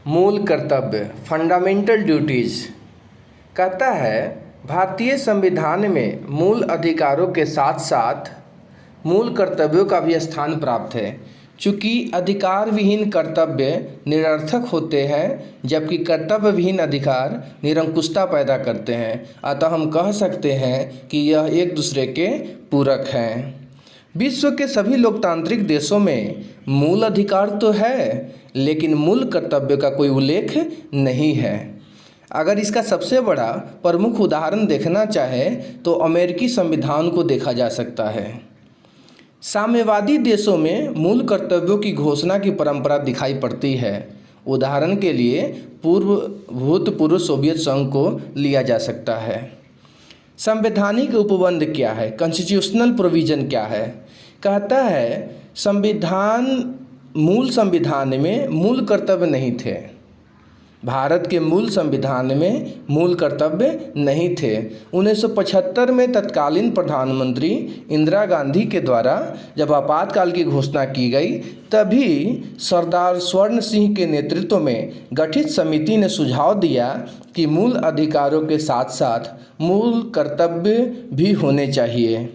मूल कर्तव्य fundamental duties कहता है भारतीय संविधान में मूल अधिकारों के साथ साथ मूल कर्तव्यों का भी स्थान प्राप्त है। चूँकि अधिकार विहीन कर्तव्य निरर्थक होते हैं जबकि कर्तव्य विहीन अधिकार निरंकुशता पैदा करते हैं, अतः हम कह सकते हैं कि यह एक दूसरे के पूरक हैं। विश्व के सभी लोकतांत्रिक देशों में मूल अधिकार तो है लेकिन मूल कर्तव्य का कोई उल्लेख नहीं है। अगर इसका सबसे बड़ा प्रमुख उदाहरण देखना चाहे तो अमेरिकी संविधान को देखा जा सकता है। साम्यवादी देशों में मूल कर्तव्यों की घोषणा की परंपरा दिखाई पड़ती है। उदाहरण के लिए भूतपूर्व सोवियत संघ को लिया जा सकता है। संवैधानिक उपबंध क्या है, कॉन्स्टिट्यूशनल प्रोविज़न क्या है? कहता है मूल संविधान में मूल कर्तव्य नहीं थे। भारत के मूल संविधान में मूल कर्तव्य नहीं थे। 1975 में तत्कालीन प्रधानमंत्री इंदिरा गांधी के द्वारा जब आपातकाल की घोषणा की गई तभी सरदार स्वर्ण सिंह के नेतृत्व में गठित समिति ने सुझाव दिया कि मूल अधिकारों के साथ साथ मूल कर्तव्य भी होने चाहिए।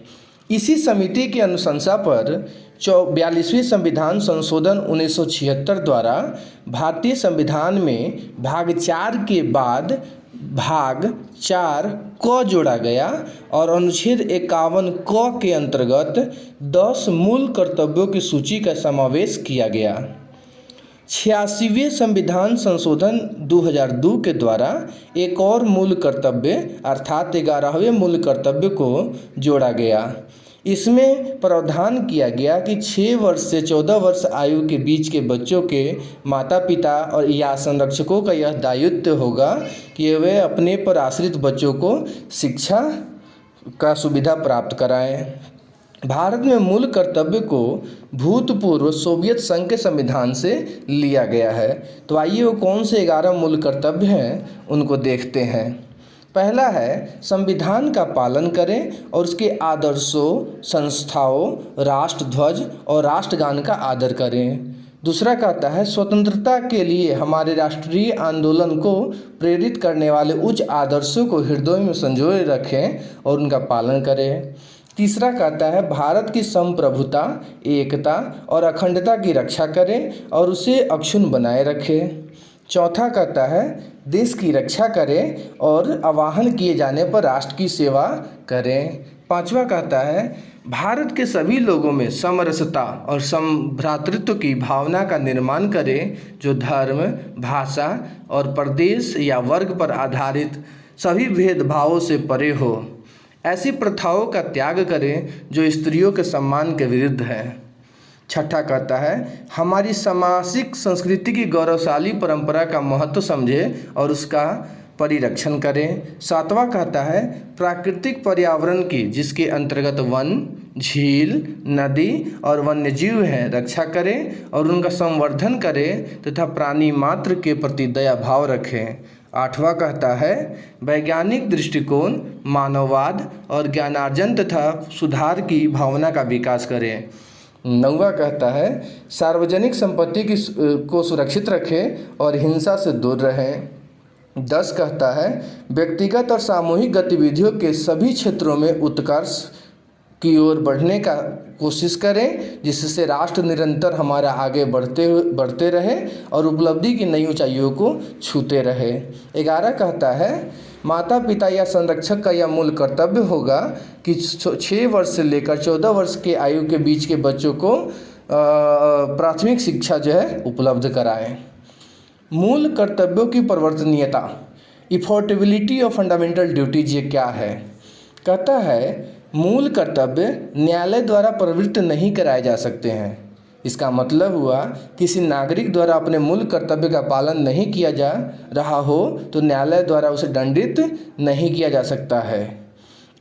इसी समिति की अनुशंसा पर 42वें संविधान संशोधन 1976 द्वारा भारतीय संविधान में भाग 4 के बाद भाग 4 क जोड़ा गया और अनुच्छेद 51 क के अंतर्गत 10 मूल कर्तव्यों की सूची का समावेश किया गया। 86वें संविधान संशोधन 2002 के द्वारा एक और मूल कर्तव्य अर्थात 11वें मूल कर्तव्य को जोड़ा गया। इसमें प्रावधान किया गया कि 6 वर्ष से 14 वर्ष आयु के बीच के बच्चों के माता पिता और या संरक्षकों का यह दायित्व होगा कि वे अपने पर आश्रित बच्चों को शिक्षा का सुविधा प्राप्त कराएं। भारत में मूल कर्तव्य को भूतपूर्व सोवियत संघ के संविधान से लिया गया है। तो आइए वो कौन से 11 मूल कर्तव्य हैं उनको देखते हैं। पहला है संविधान का पालन करें और उसके आदर्शों, संस्थाओं, राष्ट्रध्वज और राष्ट्रगान का आदर करें। दूसरा कहता है स्वतंत्रता के लिए हमारे राष्ट्रीय आंदोलन को प्रेरित करने वाले उच्च आदर्शों को हृदय में संजोए रखें और उनका पालन करें। तीसरा कहता है भारत की संप्रभुता, एकता और अखंडता की रक्षा करें और उसे अक्षुण्ण बनाए रखें। चौथा कहता है देश की रक्षा करें और आह्वान किए जाने पर राष्ट्र की सेवा करें। पांचवा कहता है भारत के सभी लोगों में समरसता और भ्रातृत्व की भावना का निर्माण करें जो धर्म, भाषा और प्रदेश या वर्ग पर आधारित सभी भेदभावों से परे हो। ऐसी प्रथाओं का त्याग करें जो स्त्रियों के सम्मान के विरुद्ध है। छठा कहता है हमारी सामाजिक संस्कृति की गौरवशाली परंपरा का महत्व समझें और उसका परिरक्षण करें। सातवां कहता है प्राकृतिक पर्यावरण की, जिसके अंतर्गत वन, झील, नदी और वन्यजीव हैं, रक्षा करें और उनका संवर्धन करें तथा प्राणी मात्र के प्रति दया भाव रखें। आठवां कहता है वैज्ञानिक दृष्टिकोण, मानववाद और ज्ञानार्जन तथा सुधार की भावना का विकास करें। नौवां कहता है सार्वजनिक संपत्ति को सुरक्षित रखें और हिंसा से दूर रहें। 10 कहता है व्यक्तिगत और सामूहिक गतिविधियों के सभी क्षेत्रों में उत्कर्ष की ओर बढ़ने का कोशिश करें जिससे राष्ट्र निरंतर हमारा आगे बढ़ते रहे और उपलब्धि की नई ऊंचाइयों को छूते रहे। 11 कहता है माता पिता या संरक्षक का यह मूल कर्तव्य होगा कि 6 वर्ष से लेकर 14 वर्ष के आयु के बीच के बच्चों को प्राथमिक शिक्षा जो है उपलब्ध कराएं। मूल कर्तव्यों की परिवर्तनीयता, इफोर्टेबिलिटी ऑफ फंडामेंटल ड्यूटीज, ये क्या है? कहता है मूल कर्तव्य न्यायालय द्वारा प्रवृत्त नहीं कराए जा सकते हैं। इसका मतलब हुआ किसी नागरिक द्वारा अपने मूल कर्तव्य का पालन नहीं किया जा रहा हो तो न्यायालय द्वारा उसे दंडित नहीं किया जा सकता है।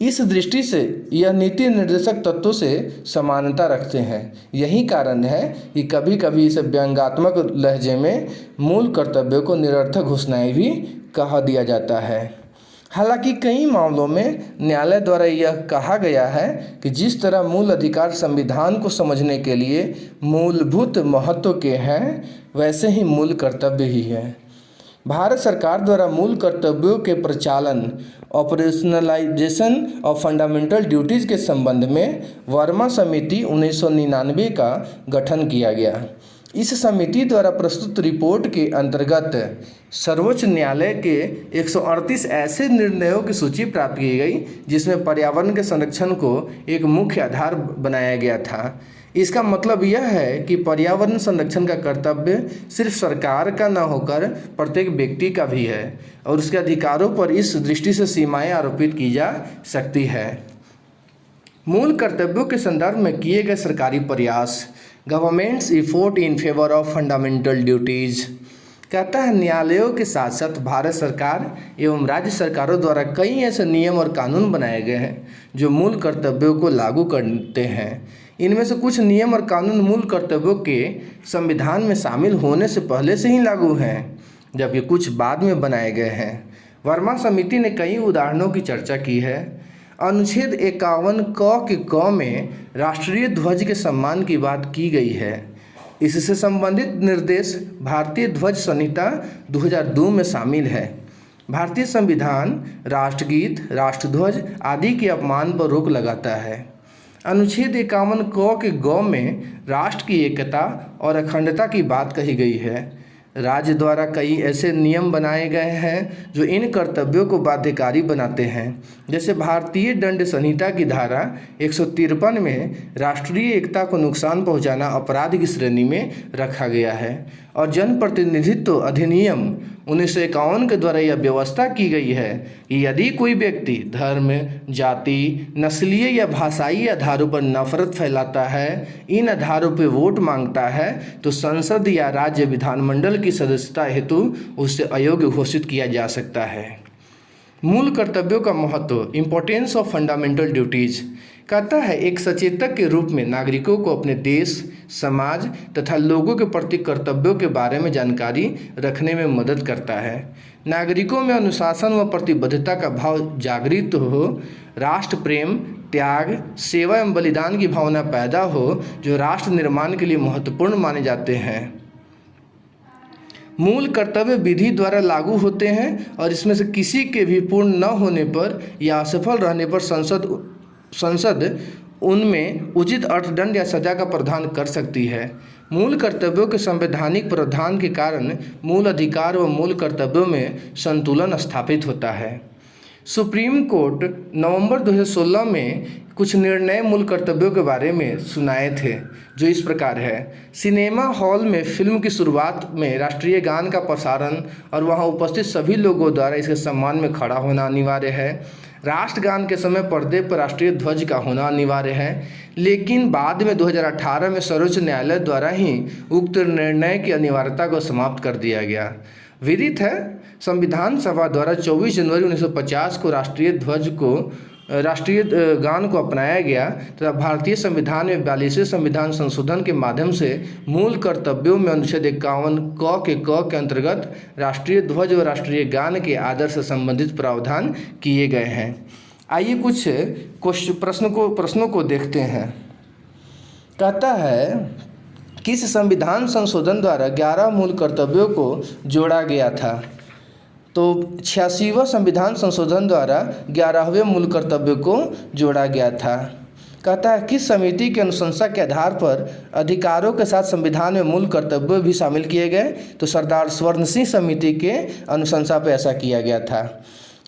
इस दृष्टि से यह नीति निर्देशक तत्वों से समानता रखते हैं। यही कारण है कि कभी कभी इसे व्यंग्यात्मक लहजे में मूल कर्तव्यों को निरर्थक घोषणाएं भी कहा दिया जाता है। हालांकि कई मामलों में न्यायालय द्वारा यह कहा गया है कि जिस तरह मूल अधिकार संविधान को समझने के लिए मूलभूत महत्व के हैं, वैसे ही मूल कर्तव्य ही है। भारत सरकार द्वारा मूल कर्तव्यों के प्रचालन, ऑपरेशनलाइजेशन ऑफ फंडामेंटल ड्यूटीज़ के संबंध में वर्मा समिति 1999 का गठन किया गया। इस समिति द्वारा प्रस्तुत रिपोर्ट के अंतर्गत सर्वोच्च न्यायालय के 138 ऐसे निर्णयों की सूची प्राप्त की गई जिसमें पर्यावरण के संरक्षण को एक मुख्य आधार बनाया गया था। इसका मतलब यह है कि पर्यावरण संरक्षण का कर्तव्य सिर्फ सरकार का न होकर प्रत्येक व्यक्ति का भी है और उसके अधिकारों पर इस दृष्टि से सीमाएं आरोपित की जा सकती है। मूल कर्तव्यों के संदर्भ में किए गए सरकारी प्रयास, governments effort in favour of fundamental duties, कहता है न्यायालयों के साथ साथ भारत सरकार एवं राज्य सरकारों द्वारा कई ऐसे नियम और कानून बनाए गए हैं जो मूल कर्तव्यों को लागू करते हैं। इनमें से कुछ नियम और कानून मूल कर्तव्यों के संविधान में शामिल होने से पहले से ही लागू हैं, जबकि कुछ बाद में बनाए गए हैं। वर्मा समिति ने कई उदाहरणों की चर्चा की है। अनुच्छेद 51 क के क में राष्ट्रीय ध्वज के सम्मान की बात की गई है। इससे संबंधित निर्देश भारतीय ध्वज संहिता 2002 में शामिल है। भारतीय संविधान राष्ट्रगीत, राष्ट्रध्वज आदि के अपमान पर रोक लगाता है। अनुच्छेद 51 क के ग में राष्ट्र की एकता और अखंडता की बात कही गई है। राज्य द्वारा कई ऐसे नियम बनाए गए हैं जो इन कर्तव्यों को बाध्यकारी बनाते हैं, जैसे भारतीय दंड संहिता की धारा 153 में राष्ट्रीय एकता को नुकसान पहुंचाना अपराध की श्रेणी में रखा गया है और जनप्रतिनिधित्व अधिनियम 1951 के द्वारा यह व्यवस्था की गई है कि यदि कोई व्यक्ति धर्म, जाति, नस्लीय या भाषाई आधारों पर नफरत फैलाता है, इन आधारों पर वोट मांगता है, तो संसद या राज्य विधानमंडल की सदस्यता हेतु उससे अयोग्य घोषित किया जा सकता है। मूल कर्तव्यों का महत्व, इम्पोर्टेंस ऑफ फंडामेंटल ड्यूटीज़, कहता है एक सचेतक के रूप में नागरिकों को अपने देश, समाज तथा लोगों के प्रति कर्तव्यों के बारे में जानकारी रखने में मदद करता है। नागरिकों में अनुशासन व प्रतिबद्धता का भाव जागृत हो, राष्ट्र प्रेम, त्याग, सेवा एवं बलिदान की भावना पैदा हो, जो राष्ट्र निर्माण के लिए महत्वपूर्ण माने जाते हैं। मूल कर्तव्य विधि द्वारा लागू होते हैं और इसमें से किसी के भी पूर्ण न होने पर या असफल रहने पर संसद उनमें उचित अर्थदंड या सजा का प्रावधान कर सकती है। मूल कर्तव्यों के संवैधानिक प्रावधान के कारण मूल अधिकार व मूल कर्तव्यों में संतुलन स्थापित होता है। सुप्रीम कोर्ट नवंबर 2016 में कुछ निर्णय मूल कर्तव्यों के बारे में सुनाए थे, जो इस प्रकार है। सिनेमा हॉल में फिल्म की शुरुआत में राष्ट्रीय गान का प्रसारण और वहां उपस्थित सभी लोगों द्वारा इसके सम्मान में खड़ा होना अनिवार्य है। राष्ट्रगान के समय पर्दे पर राष्ट्रीय ध्वज का होना अनिवार्य है, लेकिन बाद में 2018 में सर्वोच्च न्यायालय द्वारा ही उक्त निर्णय की अनिवार्यता को समाप्त कर दिया गया। विदित है, संविधान सभा द्वारा 24 जनवरी 1950 को राष्ट्रीय गान को अपनाया गया तथा भारतीय संविधान में 42वें संविधान संशोधन के माध्यम से मूल कर्तव्यों में अनुच्छेद 51 क के अंतर्गत राष्ट्रीय ध्वज व राष्ट्रीय गान के आदर से संबंधित प्रावधान किए गए हैं। आइए कुछ प्रश्नों को देखते हैं। कहता है किस संविधान संशोधन द्वारा 11 मूल कर्तव्यों को जोड़ा गया था? तो 86वां संविधान संशोधन द्वारा 11वें मूल कर्तव्य को जोड़ा गया था। कहता है किस समिति की अनुशंसा के आधार पर अधिकारों के साथ संविधान में मूल कर्तव्य भी शामिल किए गए? तो सरदार स्वर्ण सिंह समिति के अनुशंसा पर ऐसा किया गया था।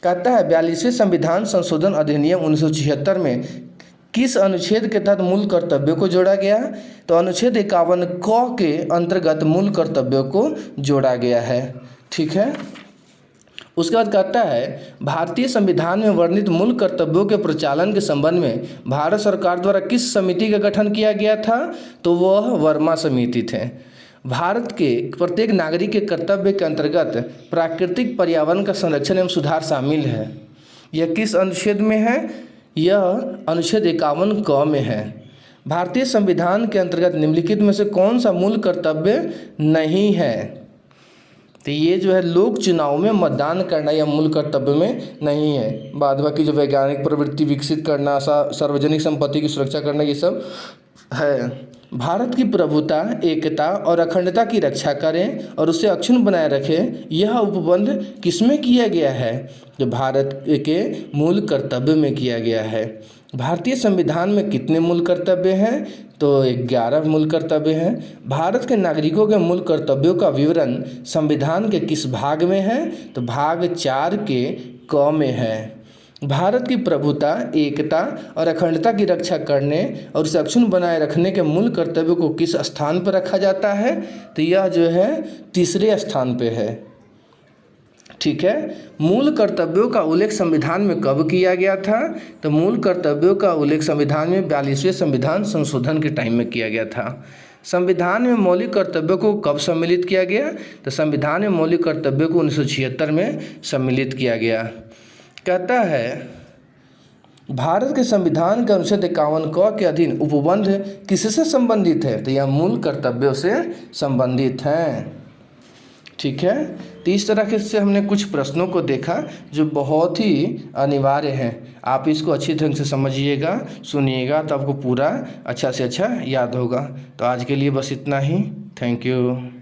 कहता है 42वें संविधान संशोधन अधिनियम 1976 में किस अनुच्छेद के तहत मूल कर्तव्यों को जोड़ा गया? तो अनुच्छेद 51 क के अंतर्गत मूल कर्तव्यों को जोड़ा गया है। ठीक है। उसके बाद कहता है भारतीय संविधान में वर्णित मूल कर्तव्यों के प्रचालन के संबंध में भारत सरकार द्वारा किस समिति का गठन किया गया था? तो वह वर्मा समिति थे। भारत के प्रत्येक नागरिक के कर्तव्य के अंतर्गत प्राकृतिक पर्यावरण का संरक्षण एवं सुधार शामिल है। यह किस अनुच्छेद में है? यह अनुच्छेद 51 क में है। भारतीय संविधान के अंतर्गत निम्नलिखित में से कौन सा मूल कर्तव्य नहीं है? तो ये जो है लोक चुनाव में मतदान करना या मूल कर्तव्य में नहीं है। बाद बाकी जो वैज्ञानिक प्रवृत्ति विकसित करना, सार्वजनिक संपत्ति की सुरक्षा करना, ये सब है। भारत की प्रभुता, एकता और अखंडता की रक्षा करें और उसे अक्षुण्ण बनाए रखें, यह उपबंध किसमें किया गया है? जो भारत के मूल कर्तव्य में किया गया है। भारतीय संविधान में कितने मूल कर्तव्य हैं? तो 11 मूल कर्तव्य हैं। भारत के नागरिकों के मूल कर्तव्यों का विवरण संविधान के किस भाग में है? तो भाग 4 के क में है। भारत की प्रभुता, एकता और अखंडता की रक्षा करने और उसे अक्षुण्ण बनाए रखने के मूल कर्तव्य को किस स्थान पर रखा जाता है? तो यह जो है 3रे स्थान पे है। ठीक है। मूल कर्तव्यों का उल्लेख संविधान में कब किया गया था? तो मूल कर्तव्यों का उल्लेख संविधान में 42वें संविधान संशोधन के टाइम में किया गया था। संविधान में मौलिक कर्तव्यों को कब सम्मिलित किया गया? तो संविधान में मौलिक कर्तव्यों को 1976 में सम्मिलित किया गया। कहता है भारत के संविधान के अनुच्छेद 51 क के अधीन उपबंध किससे संबंधित है? तो यह मूल कर्तव्यों से संबंधित हैं। ठीक है। तो इस तरह से हमने कुछ प्रश्नों को देखा जो बहुत ही अनिवार्य हैं। आप इसको अच्छी ढंग से समझिएगा, सुनिएगा, तो आपको पूरा अच्छा से अच्छा याद होगा। तो आज के लिए बस इतना ही। Thank you.